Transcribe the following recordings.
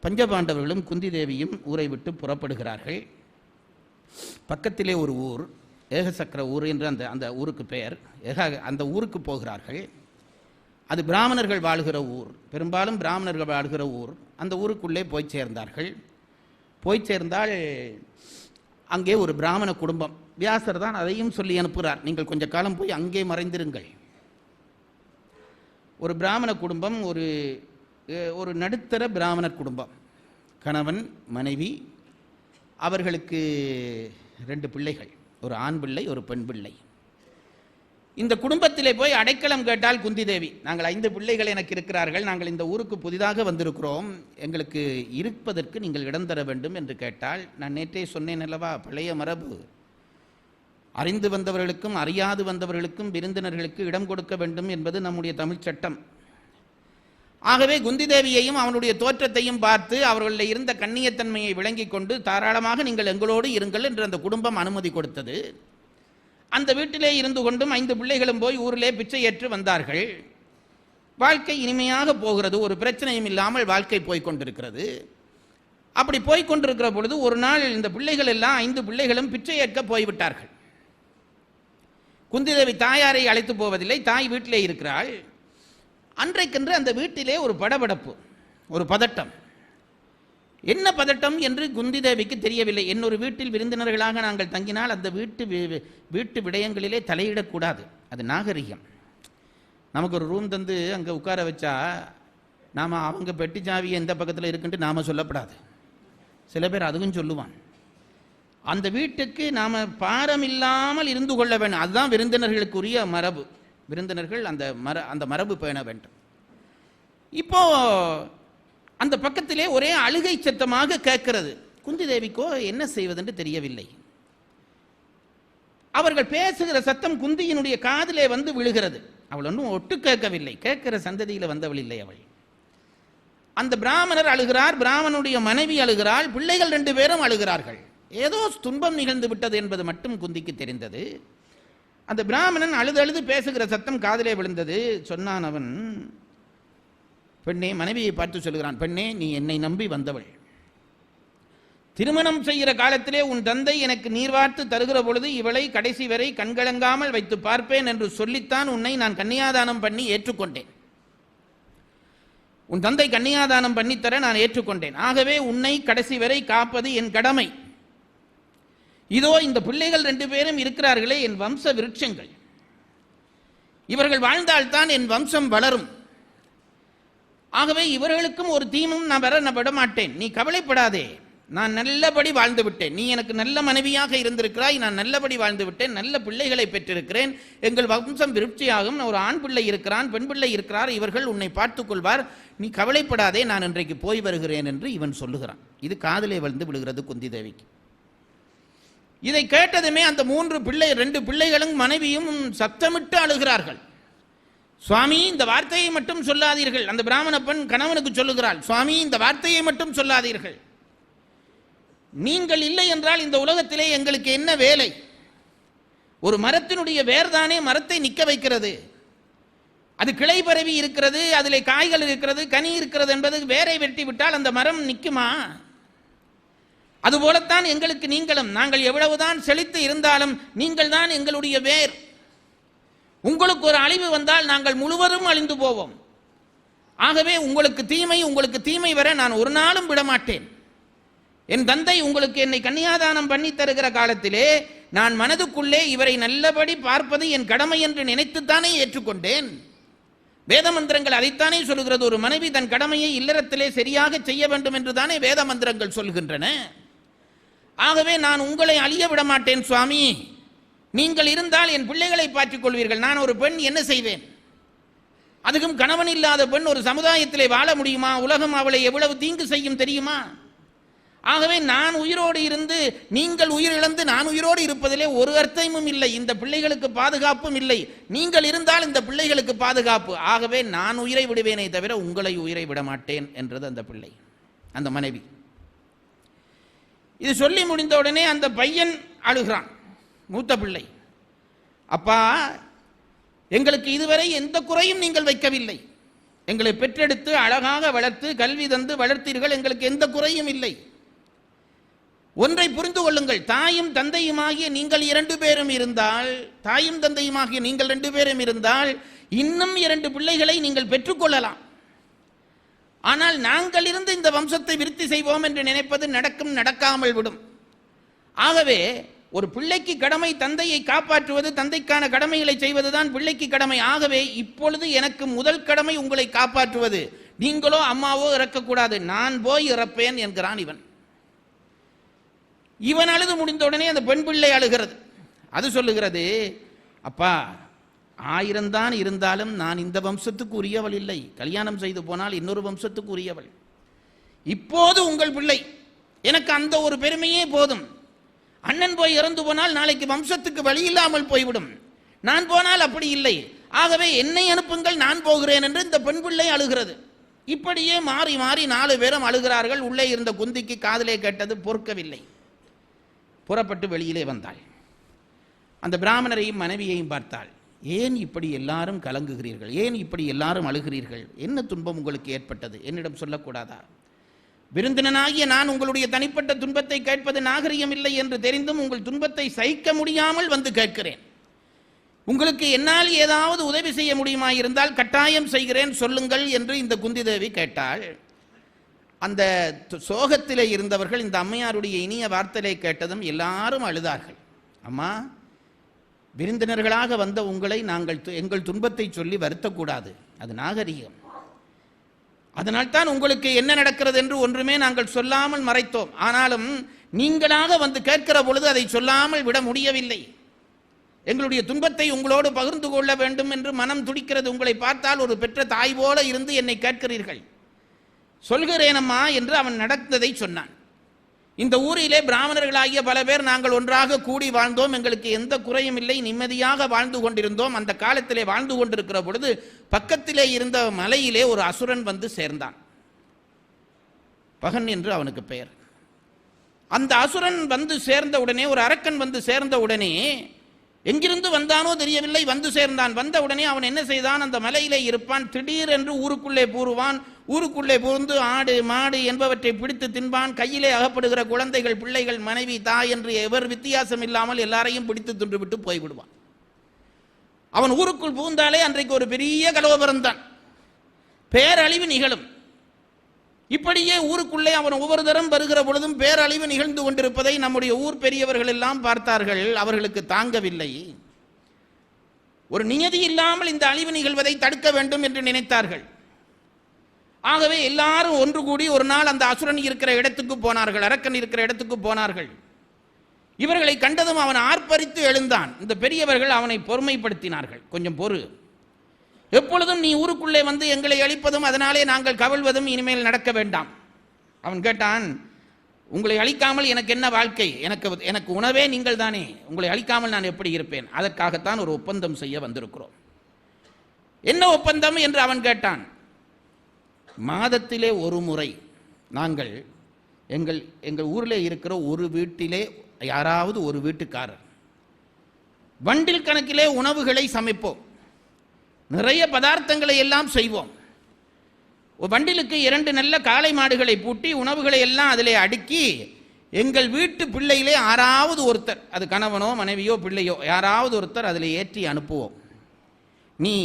பஞ்சபாண்டவர்களும் குந்தி தேவியும் ஊரை விட்டு புறப்படுகிறார்கள். பக்கத்திலே ஒரு ஊர், ஏகசக்கர ஊர் என்று அந்த ஊருக்கு பெயர். அந்த ஊருக்கு போகிறார்கள். அது பிராமணர்கள் வாழ்கிற ஊர், பெரும்பாலும் பிராமணர்கள் வாழ்கிற ஊர். அந்த ஊருக்குள்ளே போய் சேர்ந்தார்கள். போய் சேர்ந்தால் அங்கே ஒரு பிராமண குடும்பம். வியாசர் தான் அதையும் சொல்லி அனுப்புகிறார், நீங்கள் கொஞ்ச காலம் போய் அங்கே மறைந்திருங்கள். ஒரு பிராமண குடும்பம், ஒரு நடுத்தர பிராமணர் குடும்பம். கணவன் மனைவி, அவர்களுக்கு 2 பிள்ளைகள், ஒரு ஆண் பிள்ளை ஒரு பெண் பிள்ளை. இந்த குடும்பத்திலே போய் அடைக்கலம் கேட்டால் குந்தி தேவி, நாங்கள் 5 பிள்ளைகள் எனக்கு இருக்கிறார்கள், நாங்கள் இந்த ஊருக்கு புதிதாக வந்திருக்கிறோம், எங்களுக்கு இருப்பதற்கு நீங்கள் இடம் தர வேண்டும் என்று கேட்டால், நான் நேற்றே சொன்னேன் அல்லவா, பழைய மரபு, அறிந்து வந்தவர்களுக்கும் அறியாது வந்தவர்களுக்கும் விருந்தினர்களுக்கு இடம் கொடுக்க வேண்டும் என்பது நம்முடைய தமிழ் சட்டம். ஆகவே குந்தி தேவியையும் அவனுடைய தோற்றத்தையும் பார்த்து அவர்களில் இருந்த கண்ணியத்தன்மையை விளங்கி கொண்டு தாராளமாக நீங்கள் எங்களோடு இருங்கள் என்று அந்த குடும்பம் அனுமதி கொடுத்தது. அந்த வீட்டிலே இருந்து கொண்டும் 5 பிள்ளைகளும் போய் ஊரிலே பிச்சை ஏற்று வந்தார்கள். வாழ்க்கை இனிமையாக போகிறது, ஒரு பிரச்சனையும் இல்லாமல் வாழ்க்கை போய்கொண்டிருக்கிறது. அப்படி போய்கொண்டிருக்கிற பொழுது ஒரு நாள் இந்த பிள்ளைகள் எல்லாம் 5 பிள்ளைகளும் பிச்சை ஏற்க போய்விட்டார்கள். குந்தி தேவி தாயாரை அழைத்து போவதில்லை, தாய் வீட்டிலே இருக்கிறாள். அன்றைக்கென்று அந்த வீட்டிலே ஒரு படபடப்பு, ஒரு பதட்டம். என்ன பதட்டம் என்று குந்தி தேவிக்கு தெரியவில்லை. இன்னொரு வீட்டில் விருந்தினர்களாக நாங்கள் தங்கினால் அந்த வீட்டு விடயங்களிலே தலையிடக்கூடாது, அது நாகரிகம். நமக்கு ஒரு ரூம் தந்து அங்கே உட்கார வச்சா நாம் அவங்க பெட்டி சாவியை எந்த பக்கத்தில் இருக்குன்ட்டு நாம் சொல்லப்படாது. சில பேர் அதுவும் சொல்லுவான். அந்த வீட்டுக்கு நாம் பாரம் இல்லாமல் இருந்து கொள்ள வேண்டும், அதுதான் விருந்தினர்களுக்குரிய மரபு. விருந்தினர்கள் அந்த மரபு பேண வேண்டும். இப்போ அந்த பக்கத்திலே ஒரே அழுகை சத்தமாக கேட்கிறது. குந்தி தேவிக்கோ என்ன செய்வதென்று தெரியவில்லை. அவர்கள் பேசுகிற சத்தம் குந்தியினுடைய காதிலே வந்து விழுகிறது. அவள் ஒன்றும் ஒட்டு கேட்கவில்லை, கேட்கிற சந்ததியில் வந்தவள் இல்லை அவள். அந்த பிராமணர் அழுகிறார், பிராமணனுடைய மனைவி அழுகிறாள், பிள்ளைகள் 2 பேரும் அழுகிறார்கள். ஏதோ துன்பம் நிகழ்ந்து விட்டது என்பது மட்டும் குந்திக்கு தெரிந்தது. அந்த பிராமணன் அழுது பேசுகிற சத்தம் காதிலே விழுந்தது. சொன்னான் அவன், பெண்ணே, மனைவியை பார்த்து சொல்கிறான், பெண்ணே, நீ என்னை நம்பி வந்தவள். திருமணம் செய்கிற காலத்திலே உன் தந்தை எனக்கு நீர் வார்த்து தருகிற பொழுது இவளை கடைசி வரை கண்கலங்காமல் வைத்து பார்ப்பேன் என்று சொல்லித்தான் உன்னை நான் கன்னியாதானம் பண்ணி ஏற்றுக்கொண்டேன். உன் தந்தை கன்னியாதானம் பண்ணித்தர நான் ஏற்றுக்கொண்டேன். ஆகவே உன்னை கடைசி வரை காப்பது என் கடமை. இதோ இந்த பிள்ளைகள் 2 பேரும் இருக்கிறார்களே, என் வம்ச விருட்சங்கள். இவர்கள் வாழ்ந்தால்தான் என் வம்சம் வளரும். ஆகவே இவர்களுக்கும் ஒரு தீமும் நான் விட மாட்டேன். நீ கவலைப்படாதே, நான் நல்லபடி வாழ்ந்து விட்டேன். நீ எனக்கு நல்ல மனைவியாக இருந்திருக்கிறாய், நான் நல்லபடி வாழ்ந்து விட்டேன், நல்ல பிள்ளைகளை பெற்றிருக்கிறேன். எங்கள் வம்சம் விருட்சியாகும். ஒரு ஆண் பிள்ளை இருக்கிறான், பெண் பிள்ளை இருக்கிறார், இவர்கள் உன்னை பார்த்துக் கொள்வார். நீ கவலைப்படாதே, நான் இன்றைக்கு போய் வருகிறேன் என்று இவன் சொல்லுகிறான். இது காதிலே வந்து விழுகிறது குந்தி தேவிக்கு. இதை கேட்டதுமே அந்த 2 பிள்ளைகளும் மனைவியும் சத்தமிட்டு அழுகிறார்கள். சுவாமி, இந்த வார்த்தையை மட்டும் சொல்லாதீர்கள். அந்த பிராமண பெண் கணவனுக்கு சொல்லுகிறாள், சுவாமி, இந்த வார்த்தையை மட்டும் சொல்லாதீர்கள். நீங்கள் இல்லை என்றால் இந்த உலகத்திலே எங்களுக்கு என்ன வேலை? ஒரு மரத்தினுடைய வேர்தானே மரத்தை நிற்க வைக்கிறது. அது கிளை பரவி இருக்கிறது, அதிலே காய்கள் இருக்கிறது, கனி இருக்கிறது என்பது வேரை வெட்டி விட்டால் அந்த மரம் நிற்குமா? அதுபோலத்தான் எங்களுக்கு நீங்களும். நாங்கள் எவ்வளவுதான் செழித்து இருந்தாலும் நீங்கள் தான் எங்களுடைய வேர். உங்களுக்கு ஒரு அழிவு வந்தால் நாங்கள் முழுவதும் அழிந்து போவோம். ஆகவே உங்களுக்கு தீமை வர நான் ஒரு நாளும் விடமாட்டேன். என் தந்தை உங்களுக்கு என்னை கன்னியாதானம் பண்ணி தருகிற காலத்திலே நான் மனதுக்குள்ளே இவரை நல்லபடி பார்ப்பது என் கடமை என்று நினைத்துத்தானே ஏற்றுக்கொண்டேன். வேத மந்திரங்கள் அதைத்தானே சொல்கிறது. ஒரு மனைவி தன் கடமையை இல்லறத்திலே சரியாக செய்ய வேண்டும் என்று தானே வேத மந்திரங்கள் சொல்கின்றன. ஆகவே நான் உங்களை அழிய விட மாட்டேன் சுவாமி. நீங்கள் இருந்தால் என் பிள்ளைகளை பார்த்துக் கொள்வீர்கள். நான் ஒரு பெண் என்ன செய்வேன்? அதுக்கும் கணவன் இல்லாத பெண் ஒரு சமுதாயத்திலே வாழ முடியுமா? உலகம் அவளை எவ்வளவு தீங்கு செய்யும் தெரியுமா? ஆகவே நான் உயிரோடு இருந்து நீங்கள் உயிரிழந்து நான் உயிரோடு இருப்பதிலே ஒரு அர்த்தமும் இல்லை. இந்த பிள்ளைகளுக்கு பாதுகாப்பும் இல்லை. நீங்கள் இருந்தால் இந்த பிள்ளைகளுக்கு பாதுகாப்பு. ஆகவே நான் உயிரை விடுவேனே தவிர உங்களை உயிரை விட மாட்டேன் என்றது அந்த பிள்ளை, அந்த மனைவி. இது சொல்லி முடிந்தவுடனே அந்த பையன் அழுகிறான், மூத்த பிள்ளை. அப்பா, எங்களுக்கு இதுவரை எந்த குறையும் நீங்கள் வைக்கவில்லை. எங்களை பெற்றெடுத்து அழகாக வளர்த்து கல்வி தந்து வளர்த்தீர்கள், எங்களுக்கு எந்த குறையும் இல்லை. ஒன்றை புரிந்து கொள்ளுங்கள், தாயும் தந்தையுமாகிய நீங்கள் 2 பேரும் இருந்தால், தாயும் தந்தையுமாகிய நீங்கள் 2 பேரும் இருந்தால் இன்னும் 2 பிள்ளைகளை நீங்கள் பெற்றுக்கொள்ளலாம். ஆனால் நாங்கள் இருந்து இந்த வம்சத்தை விருத்தி செய்வோம் என்று நினைப்பது நடக்காமல் விடும். ஆகவே ஒரு பிள்ளைக்கு கடமை தந்தையை காப்பாற்றுவது, தந்தைக்கான கடமைகளை செய்வதுதான் பிள்ளைக்கு கடமை. ஆகவே இப்பொழுது எனக்கு முதல் கடமை உங்களை காப்பாற்றுவது. நீங்களோ அம்மாவோ இறக்கக்கூடாது, நான் போய் இறப்பேன் என்கிறான் இவன். இவன் அழுது முடிந்தவுடனே அந்த பெண் பிள்ளை அழுகிறது. அது சொல்லுகிறது, அப்பா 1000 தான் இருந்தாலும் நான் இந்த வம்சத்துக்கு உரியவள் இல்லை, கல்யாணம் செய்து போனால் இன்னொரு வம்சத்துக்கு உரியவள். இப்போது உங்கள் பிள்ளை, எனக்கு அந்த ஒரு பெருமையே போதும். அண்ணன் போய் இறந்து போனால் நாளைக்கு வம்சத்துக்கு வழி இல்லாமல் போய்விடும். நான் போனால் அப்படி இல்லை, ஆகவே என்னை அனுப்புங்கள், நான் போகிறேன் என்று இந்த பெண் பிள்ளை அழுகிறது. இப்படியே மாறி மாறி 4 பேரும் அழுகிறார்கள். உள்ளே இருந்த குந்திக்கு காதிலே கேட்டது பொறுக்கவில்லை. புறப்பட்டு வெளியிலே வந்தாள். அந்த பிராமணரையும் மனைவியையும் பார்த்தாள். ஏன் இப்படி எல்லாரும் கலங்குகிறீர்கள்? ஏன் இப்படி எல்லாரும் அழுகிறீர்கள்? என்ன துன்பம் உங்களுக்கு ஏற்பட்டது? என்னிடம் சொல்லக்கூடாதா? விருந்தினனாகிய நான் உங்களுடைய தனிப்பட்ட துன்பத்தை கேட்பது நாகரிகம் இல்லை என்று தெரிந்தும் உங்கள் துன்பத்தை சகிக்க முடியாமல் வந்து கேட்கிறேன். உங்களுக்கு என்னால் ஏதாவது உதவி செய்ய முடியுமாயிருந்தால் கட்டாயம் செய்கிறேன், சொல்லுங்கள் என்று இந்த குந்தி தேவி கேட்டாள். அந்த சோகத்திலே இருந்தவர்கள் இந்த அம்மையாருடைய இனிய வார்த்தையை கேட்டதும் எல்லாரும் அழுதார்கள். அம்மா, விருந்தினர்களாக வந்த உங்களை நாங்கள் எங்கள் துன்பத்தை சொல்லி வருத்தக்கூடாது, அது நாகரிகம். அதனால்தான் உங்களுக்கு என்ன நடக்கிறது என்று ஒன்றுமே நாங்கள் சொல்லாமல் மறைத்தோம். ஆனாலும் நீங்களாக வந்து கேட்கிற பொழுது அதை சொல்லாமல் விட முடியவில்லை. எங்களுடைய துன்பத்தை உங்களோடு பகிர்ந்து கொள்ள வேண்டும் என்று மனம் துடிக்கிறது. உங்களை பார்த்தால் ஒரு பெற்ற தாய் போல இருந்து என்னை கேட்கிறீர்கள். சொல்கிறேனம்மா என்று அவன் நடந்ததை சொன்னான். இந்த ஊரிலே பிராமணர்களாகிய பல பேர் நாங்கள் ஒன்றாக கூடி வாழ்ந்தோம், எங்களுக்கு எந்த குறையும் இல்லை, நிம்மதியாக வாழ்ந்து கொண்டிருந்தோம். அந்த காலத்திலே வாழ்ந்து கொண்டிருக்கிற பொழுது பக்கத்திலே இருந்த மலையிலே ஒரு அசுரன் வந்து சேர்ந்தான். பகன் என்று அவனுக்கு பெயர். அந்த அசுரன் வந்து சேர்ந்த உடனே, ஒரு அரக்கன் வந்து சேர்ந்த உடனே, எங்கிருந்து வந்தானோ தெரியவில்லை, வந்து சேர்ந்தான். வந்த உடனே அவன் என்ன செய்தான்? அந்த மலையிலே இருப்பான், திடீரென்று ஊருக்குள்ளே பூருவான். ஊருக்குள்ளே புகுந்து ஆடு மாடு என்பவற்றை பிடித்து தின்பான். கையிலே அகப்படுகிற குழந்தைகள், பிள்ளைகள், மனைவி, தாய் என்று எவர் வித்தியாசம் இல்லாமல் எல்லாரையும் பிடித்து தின்று விட்டு போய்விடுவான். அவன் ஊருக்குள் புகுந்தாலே அன்றைக்கு ஒரு பெரிய கலவரம் தான், பேரழிவு நிகழும். இப்படியே ஊருக்குள்ளே அவன் ஒவ்வொரு தரம் வருகிற பொழுதும் பேரழிவு நிகழ்ந்து கொண்டிருப்பதை நம்முடைய ஊர் பெரியவர்கள் எல்லாம் பார்த்தார்கள். அவர்களுக்கு தாங்கவில்லை. ஒரு நியதி இல்லாமல் இந்த அழிவு நிகழ்வதை தடுக்க வேண்டும் என்று நினைத்தார்கள். ஆகவே எல்லாரும் ஒன்று கூடி ஒரு நாள் அந்த அசுரன் இருக்கிற இடத்துக்கு போனார்கள், அரக்கன் இருக்கிற இடத்துக்கு போனார்கள். இவர்களை கண்டதும் அவன் ஆர்ப்பரித்து எழுந்தான். இந்த பெரியவர்கள் அவனை பொறுமைப்படுத்தினார்கள். கொஞ்சம் பொறு, எப்பொழுதும் நீ ஊருக்குள்ளே வந்து எங்களை அழிப்பதும் அதனாலே நாங்கள் கவிழ்வதும் இனிமேல் நடக்க வேண்டாம். அவன் கேட்டான், உங்களை அழிக்காமல் எனக்கு என்ன வாழ்க்கை? எனக்கு உணவே நீங்கள் தானே, உங்களை அழிக்காமல் நான் எப்படி இருப்பேன்? அதற்காகத்தான் ஒரு ஒப்பந்தம் செய்ய வந்திருக்கிறோம். என்ன ஒப்பந்தம் என்று அவன் கேட்டான். மாதத்திலே ஒரு முறை நாங்கள் எங்கள் ஊரிலே இருக்கிற ஒரு வீட்டிலே யாராவது ஒரு வீட்டுக்காரர் வண்டில் கணக்கிலே உணவுகளை சமைப்போம், நிறைய பதார்த்தங்களை எல்லாம் செய்வோம். வண்டிலுக்கு 2 நல்ல காளை மாடுகளை பூட்டி உணவுகளை எல்லாம் அதிலே அடுக்கி எங்கள் வீட்டு பிள்ளையிலே யாராவது ஒருத்தர், அது கணவனோ மனைவியோ பிள்ளையோ யாராவது ஒருத்தர் அதில் ஏற்றி அனுப்புவோம். நீ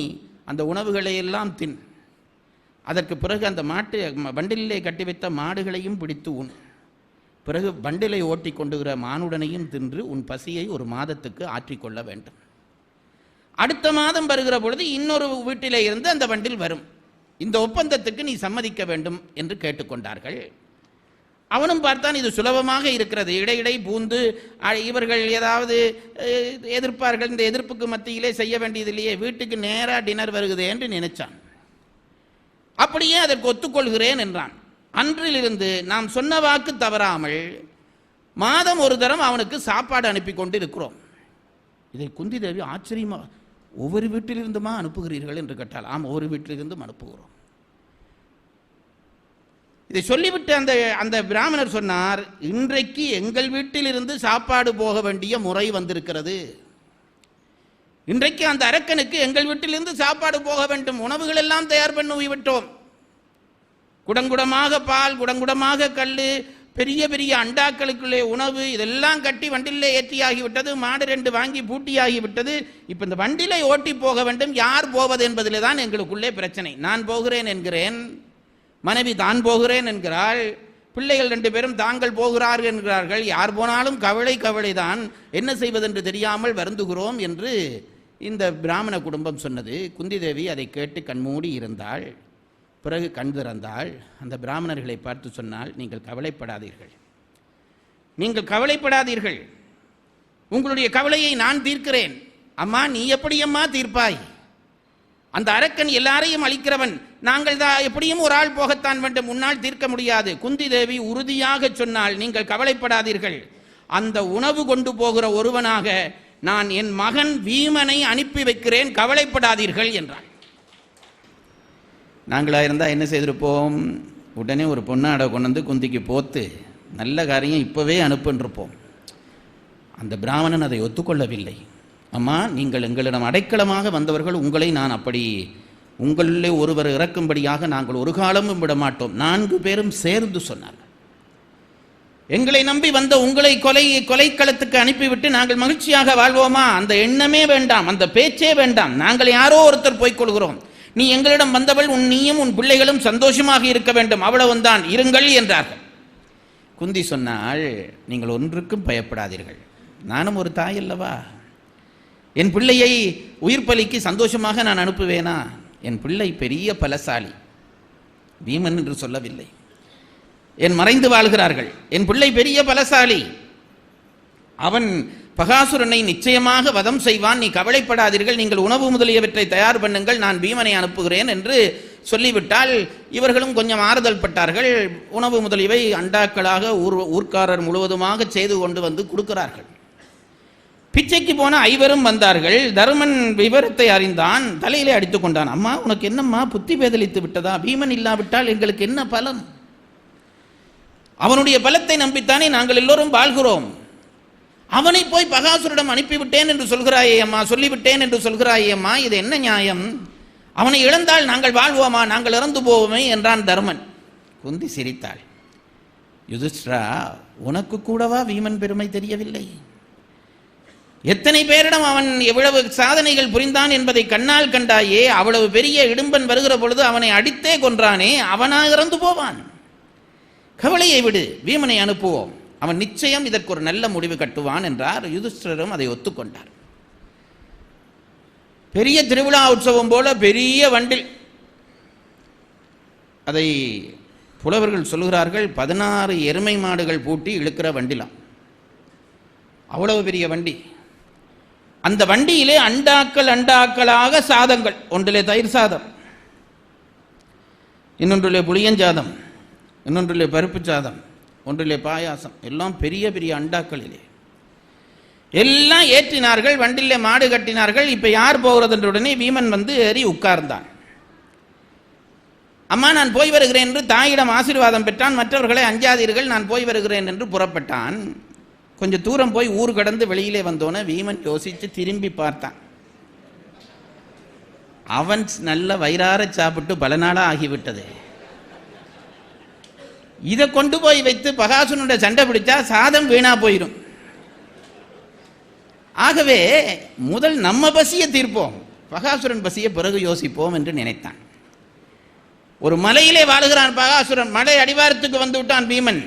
அந்த உணவுகளை எல்லாம் தின். அதற்கு பிறகு அந்த வண்டிலே கட்டி வைத்த மாடுகளையும் பிடித்து உண். பிறகு வண்டிலை ஓட்டி கொண்டுகிற மானுடனையும் தின்று உன் பசியை ஒரு மாதத்துக்கு ஆற்றிக்கொள்ள வேண்டும். அடுத்த மாதம் வருகிற பொழுது இன்னொரு வீட்டிலே இருந்து அந்த வண்டில் வரும். இந்த ஒப்பந்தத்துக்கு நீ சம்மதிக்க வேண்டும் என்று கேட்டுக்கொண்டார்கள். அவனும் பார்த்தான், இது சுலபமாக இருக்கிறது. இடையிடை பூந்து இவர்கள் ஏதாவது எதிர்ப்பார்கள், இந்த எதிர்ப்புக்கு மத்தியிலே செய்ய வேண்டியதில்லையே, வீட்டுக்கு நேராக டின்னர் வருகுதே என்று நினைச்சான். அப்படியே அதற்கு ஒத்துக்கொள்கிறேன் என்றான். அன்றிலிருந்து நாம் சொன்ன வாக்கு தவறாமல் மாதம் ஒரு தரம் அவனுக்கு சாப்பாடு அனுப்பி கொண்டு இருக்கிறோம். இதை குந்தி தேவி ஆச்சரியமா, ஒவ்வொரு வீட்டிலிருந்துமா அனுப்புகிறீர்கள் என்று கேட்டால், ஆம், ஒவ்வொரு வீட்டிலிருந்தும் அனுப்புகிறோம். இதை சொல்லிவிட்டு அந்த பிராமணர் சொன்னார், இன்றைக்கு எங்கள் வீட்டிலிருந்து சாப்பாடு போக வேண்டிய முறை வந்திருக்கிறது. இன்றைக்கு அந்த அரக்கனுக்கு எங்கள் வீட்டிலிருந்து சாப்பாடு போக வேண்டும், உணவுகள் எல்லாம் தயார் பண்ணி விட்டோம். குடங்குடமாக பால், குடங்குடமாக கல், பெரிய பெரிய அண்டாக்களுக்குள்ளே உணவு, இதெல்லாம் கட்டி வண்டிலே ஏற்றியாகிவிட்டது. மாடு 2 வாங்கி பூட்டியாகிவிட்டது. இப்போ இந்த வண்டிலை ஓட்டி போக வேண்டும். யார் போவது என்பதில் தான் எங்களுக்குள்ளே பிரச்சனை. நான் போகிறேன் என்கிறேன், மனைவி தான் போகிறேன் என்கிறாள், பிள்ளைகள் 2 பேரும் தாங்கள் போகிறார்கள் என்கிறார்கள். யார் போனாலும் கவலை தான், என்ன செய்வதென்று தெரியாமல் வருந்துகிறோம் என்று இந்த பிராமண குடும்பம் சொன்னது. குந்தி தேவி அதை கேட்டு கண்மூடி இருந்தாள். பிறகு கண் திறந்தாள். அந்த பிராமணர்களை பார்த்து சொன்னால், நீங்கள் கவலைப்படாதீர்கள், நீங்கள் கவலைப்படாதீர்கள், உங்களுடைய கவலையை நான் தீர்க்கிறேன். அம்மா, நீ எப்படி அம்மா தீர்ப்பாய்? அந்த அரக்கன் எல்லாரையும் அழிக்கிறவன், நாங்கள் தான் எப்படியும் ஒரு ஆள் போகத்தான் வேண்டும், உன்னால் தீர்க்க முடியாது. குந்தி தேவி உறுதியாக சொன்னால், நீங்கள் கவலைப்படாதீர்கள், அந்த உணவு கொண்டு போகிற ஒருவனாக நான் என் மகன் வீமனை அனுப்பி வைக்கிறேன், கவலைப்படாதீர்கள் என்றாள். நாங்களாக இருந்தால் என்ன செய்திருப்போம்? உடனே ஒரு பொண்ணாடை கொண்டு வந்து குந்திக்கு போத்து, நல்ல காரியம் இப்போவே அனுப்புன்றிருப்போம். அந்த பிராமணன் அதை ஒத்துக்கொள்ளவில்லை. அம்மா, நீங்கள் எங்களிடம் அடைக்கலமாக வந்தவர்கள், உங்களை நான் அப்படி உங்களிலே ஒருவர் இறக்கும்படியாக நாங்கள் ஒரு காலமும் விட மாட்டோம். 4 பேரும் சேர்ந்து சொன்னார்கள், எங்களை நம்பி வந்த உங்களை கொலைக்களத்துக்கு அனுப்பிவிட்டு நாங்கள் மகிழ்ச்சியாக வாழ்வோமா? அந்த எண்ணமே வேண்டாம், அந்த பேச்சே வேண்டாம், நாங்கள் யாரோ ஒருத்தர் போய்க்கொள்கிறோம். நீ எங்களிடம் வந்தவள், நீயும் உன் பிள்ளைகளும் சந்தோஷமாக இருக்க வேண்டும், அவ்வளவுதான், இருங்கள் என்றார்கள். குந்தி சொன்னாள், நீங்கள் ஒன்றுக்கும் பயப்படாதீர்கள், நானும் ஒரு தாய் அல்லவா, என் பிள்ளையை உயிர் பலிக்கு சந்தோஷமாக நான் அனுப்புவேனா? என் பிள்ளை பெரிய பலசாலி, வீமன் என்று சொல்லவில்லை, என் மறைந்து வாழ்கிறார்கள், என் பிள்ளை பெரிய பலசாலி, அவன் பகாசுரனை நிச்சயமாக வதம் செய்வான், நீ கவலைப்படாதீர்கள், நீங்கள் உணவு முதலியவற்றை தயார் பண்ணுங்கள், நான் பீமனை அனுப்புகிறேன் என்று சொல்லிவிட்டால் இவர்களும் கொஞ்சம் ஆறுதல் பட்டார்கள். உணவு முதலியவை அண்டாக்களாக ஊர்க்காரர் முழுவதுமாக செய்து கொண்டு வந்து கொடுக்கிறார்கள். பிச்சைக்கு போன 5 வந்தார்கள். தருமன் விவரத்தை அறிந்தான், தலையிலே அடித்துக் கொண்டான். அம்மா, உனக்கு என்னம்மா புத்தி பேதலித்து விட்டதா? பீமன் இல்லாவிட்டால் எங்களுக்கு என்ன பலன்? அவனுடைய பலத்தை நம்பித்தானே நாங்கள் எல்லோரும் வாழ்கிறோம். அவனை போய் பகாசுரிடம் அனுப்பிவிட்டேன் என்று சொல்கிறாயே அம்மா, சொல்லிவிட்டேன் என்று சொல்கிறாயே அம்மா, இது என்ன நியாயம்? அவனை இழந்தால் நாங்கள் வாழ்வோமா? நாங்கள் இறந்து போவோமே என்றான் தருமன். குந்தி சிரித்தாள். யுதிஷ்டிரா, உனக்கு கூடவா வீமன் பெருமை தெரியவில்லை? எத்தனை பேரிடம் அவன் எவ்வளவு சாதனைகள் புரிந்தான் என்பதை கண்ணால் கண்டாயே. அவ்வளவு பெரிய இடும்பன் வருகிற பொழுது அவனை அடித்தே கொன்றானே, அவனா இறந்து போவான். கவலையை விடு, வீமனை அனுப்புவோம், அவன் நிச்சயம் இதற்கு ஒரு நல்ல முடிவு கட்டுவான் என்றார். யுதிஷ்டிரரும் அதை ஒத்துக்கொண்டார். பெரிய திருவிழா உற்சவம் போல பெரிய வண்டில், அதை புலவர்கள் சொல்கிறார்கள், 16 எருமை மாடுகள் பூட்டி இழுக்கிற வண்டிலாம், அவ்வளவு பெரிய வண்டி. அந்த வண்டியிலே அண்டாக்களாக சாதங்கள், ஒன்றிலே தயிர் சாதம், இன்னொன்றிலே புளியஞ்சாதம், இன்னொன்றிலே பருப்பு சாதம், ஒன்றிலே பாயாசம், எல்லாம் பெரிய பெரிய அண்டாக்களிலே எல்லாம் ஏற்றினார்கள். வண்டிலே மாடு கட்டினார்கள். இப்ப யார் போகிறது என்ற உடனே வீமன் வந்து ஏறி உட்கார்ந்தான். அம்மா, நான் போய் வருகிறேன் என்று தாயிடம் ஆசீர்வாதம் பெற்றான். மற்றவர்களை அஞ்சாதீர்கள், நான் போய் வருகிறேன் என்று புறப்பட்டான். கொஞ்சம் தூரம் போய் ஊர் கடந்து வெளியிலே வந்தோன்னே வீமன் யோசித்து திரும்பி பார்த்தான். அவன் நல்ல வயிறார சாப்பிட்டு பல நாளாக ஆகிவிட்டது. இதை கொண்டு போய் வைத்து பகாசுரனுடைய சண்டை பிடிச்சா சாதம் வீணா போயிடும். ஆகவே முதல் நம்ம பசியை தீர்ப்போம், பகாசுரன் பசியை பிறகு யோசிப்போம் என்று நினைத்தான். ஒரு மலையிலே வாழுகிறான் பகாசுரன். மலை அடிவாரத்துக்கு வந்து விட்டான் பீமன்.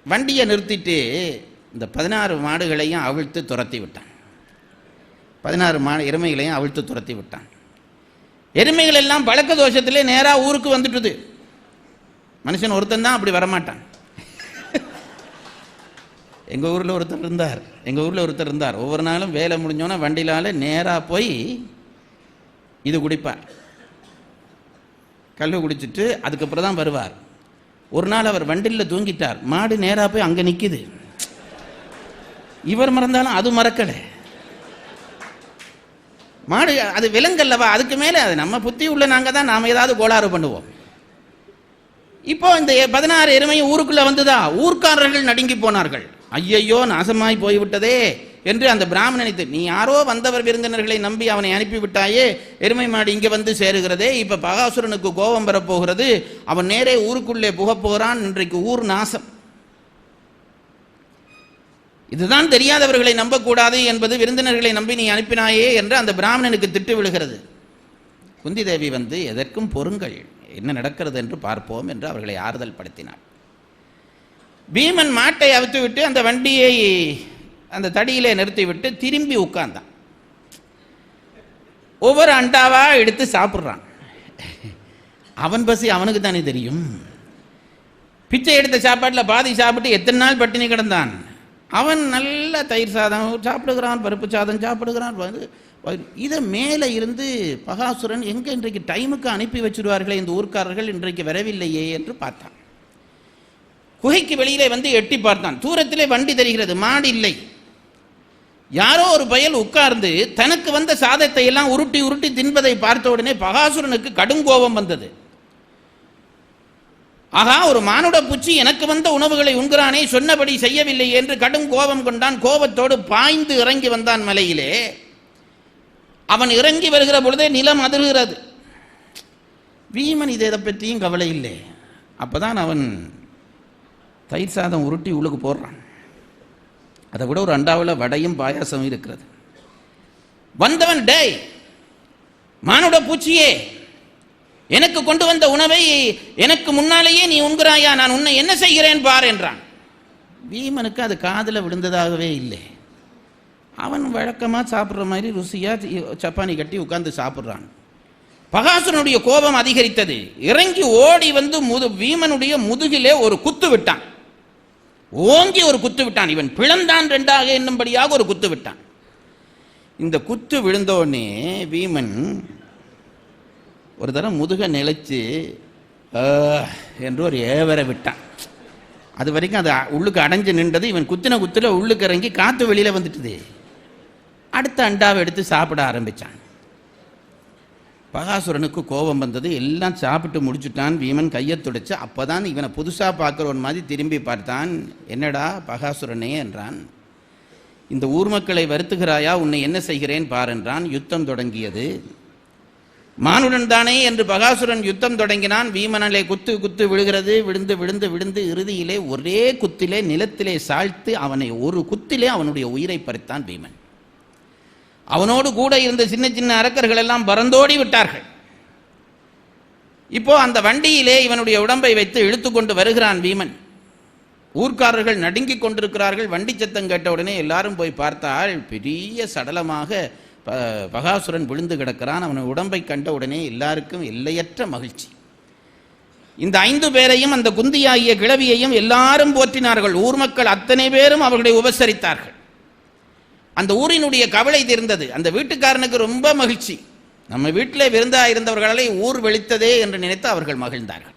வண்டியை நிறுத்திட்டு இந்த 16 மாடுகளையும் அவிழ்த்து துரத்தி விட்டான். 16 எருமைகளையும் அவிழ்த்து துரத்தி விட்டான். எருமைகள் எல்லாம் பழக்க தோஷத்திலே நேராக ஊருக்கு வந்துட்டுது. மனுஷன் ஒருத்தன் தான் அப்படி வரமாட்டான். எங்கள் ஊரில் ஒருத்தர் இருந்தார். ஒவ்வொரு நாளும் வேலை முடிஞ்சோன்னா வண்டியிலால் நேராக போய் இது குடிப்பார், கல் குடிச்சிட்டு அதுக்கப்புறம் தான் வருவார். ஒரு நாள் அவர் வண்டியில் தூங்கிட்டார். மாடு நேராக போய் அங்கே நிற்கிது. இவர் மறந்தாலும் அது மறக்கலை. மாடு அது விலங்கல்லவா, அதுக்கு மேலே அது நம்ம புத்தி உள்ள நாங்கள் தான் நாம் ஏதாவது கோளாறு பண்ணுவோம். இப்போ இந்த 16 எருமையும் ஊருக்குள்ளே வந்துதா, ஊர்க்காரர்கள் நடுங்கி போனார்கள். ஐயையோ, நாசமாய் போய்விட்டதே, என்று அந்த பிராமணனை நீ யாரோ வந்தவர் விருந்தினர்களை நம்பி அவனை அனுப்பிவிட்டாயே, எருமை மாடு இங்கே வந்து சேருகிறதே, இப்போ பகாசுரனுக்கு கோபம் வரப்போகிறது, அவன் நேரே ஊருக்குள்ளே புகப் போகிறான், இன்றைக்கு ஊர் நாசம். இதுதான் தெரியாதவர்களை நம்பக்கூடாது என்பது, விருந்தினர்களை நம்பி நீ அனுப்பினாயே என்று அந்த பிராமணனுக்கு திட்டு விழுகிறது. குந்தி தேவி வந்து எதற்கும் பொறுங்கள், என்ன நடக்கிறது என்று பார்ப்போம் என்று அவர்களை ஆறுதல் படுத்தினார். பீமன் மாட்டை அவித்து விட்டு அந்த வண்டியை அந்த தடியிலே நிறுத்திவிட்டு திரும்பி உட்கார்ந்தான். ஒவ்வொரு அண்டாவா எடுத்து சாப்பிட்றான். அவன் பசி அவனுக்கு தானே தெரியும். பிச்சை எடுத்த சாப்பாட்டில் பாதி சாப்பிட்டு எத்தனை நாள் பட்டினி கிடந்தான். அவன் நல்ல தயிர் சாதம் சாப்பிடுகிறான், பருப்பு சாதம் சாப்பிடுகிறான். இதை மேலே இருந்து பகாசுரன் எங்கே இன்றைக்கு டைமுக்கு அனுப்பி வச்சிருவார்களே இந்த ஊர்க்காரர்கள், இன்றைக்கு வரவில்லையே என்று பார்த்தான். குகைக்கு வெளியிலே வந்து எட்டி பார்த்தான். தூரத்திலே வண்டி தெரிகிறது, மாடு இல்லை. யாரோ ஒரு பயல் உட்கார்ந்து தனக்கு வந்த சாதத்தை எல்லாம் உருட்டி உருட்டி தின்பதை பார்த்த உடனே பகாசுரனுக்கு கடும் கோபம் வந்தது. ஆகா, ஒரு மானுட பூச்சி எனக்கு வந்த உணவுகளை உண்கிறானே, சொன்னபடி செய்யவில்லை என்று கடும் கோபம் கொண்டான். கோபத்தோடு பாய்ந்து இறங்கி வந்தான் மலையிலே. அவன் இறங்கி வருகிற பொழுதே நிலம் அதிர்கிறது. வீமன் இதை பற்றியும் கவலை இல்லை. அப்பதான் அவன் தயிர் சாதம் உருட்டி உள்ளுக்கு போடுறான். அதை விட ஒரு அண்டாவில் வடையும் பாயாசமும் இருக்கிறது. வந்தவன், டேய் மானுட பூச்சியே, எனக்கு கொண்டு வந்த உணவை எனக்கு முன்னாலேயே நீ உண்கிறாயா, நான் உன்னை என்ன செய்கிறேன் பார் என்றான். வீமனுக்கு அது காதில் விழுந்ததாகவே இல்லை. அவன் வழக்கமாக சாப்பிட்ற மாதிரி ருசியாக சப்பானி கட்டி உட்கார்ந்து சாப்பிட்றான். பகாசுரனுடைய கோபம் அதிகரித்தது. இறங்கி ஓடி வந்து வீமனுடைய முதுகிலே ஒரு குத்து விட்டான். ஓங்கி ஒரு குத்து விட்டான். இவன் பிளந்தான் ரெண்டாக என்னும்படியாக ஒரு குத்து விட்டான். இந்த குத்து விழுந்தோடனே வீமன் ஒரு தரம் முதுக நிலைச்சு என்று ஒரு ஏவரை விட்டான். அது வரைக்கும் அது உள்ளுக்கு அடைஞ்சு நின்றது. இவன் குத்தின குத்துல உள்ளுக்கு இறங்கி காற்று வெளியில் வந்துட்டுது. அடுத்த அண்டாவை எடுத்து சாப்பிட ஆரம்பித்தான். பகாசுரனுக்கு கோபம் வந்தது. எல்லாம் சாப்பிட்டு முடிச்சுட்டான். வீமன் கையை துடைச்சு அப்போதான் இவனை புதுசாக பார்க்குறவன் மாதிரி திரும்பி பார்த்தான். என்னடா பகாசுரனே என்றான். இந்த ஊர் மக்களை வருத்துகிறாயா, உன்னை என்ன செய்கிறேன் பார் என்றான். யுத்தம் தொடங்கியது. மானுடன் தானே என்று பகாசுரன் யுத்தம் தொடங்கினான். வீமனலே குத்து குத்து விழுகிறது. விழுந்து விழுந்து விழுந்து இறுதியிலே ஒரே குத்திலே நிலத்திலே சாழ்த்து அவனை ஒரு குத்திலே அவனுடைய உயிரை பறித்தான் வீமன். அவனோடு கூட இருந்த சின்ன சின்ன அரக்கர்கள் எல்லாம் பறந்தோடி விட்டார்கள். இப்போ அந்த வண்டியிலே இவனுடைய உடம்பை வைத்து இழுத்து கொண்டு வருகிறான் வீமன். ஊர்க்காரர்கள் நடுங்கிக் கொண்டிருக்கிறார்கள். வண்டி சத்தம் கேட்ட உடனே எல்லாரும் போய் பார்த்தால் பெரிய சடலமாக பகாசுரன் விழுந்து கிடக்கிறான். அவன் உடம்பை கண்ட உடனே எல்லாருக்கும் எல்லையற்ற மகிழ்ச்சி. இந்த 5 பேரையும் அந்த குந்தியாகிய கிழவியையும் எல்லாரும் போற்றினார்கள். ஊர் மக்கள் அத்தனை பேரும் அவர்களை உபசரித்தார்கள். அந்த ஊரினுடைய கவலை தீர்ந்தது. அந்த வீட்டுக்காரனுக்கு ரொம்ப மகிழ்ச்சி. நம்ம வீட்டிலே விருந்தா இருந்தவர்களை ஊர் வெளித்ததே என்று நினைத்து அவர்கள் மகிழ்ந்தார்கள்.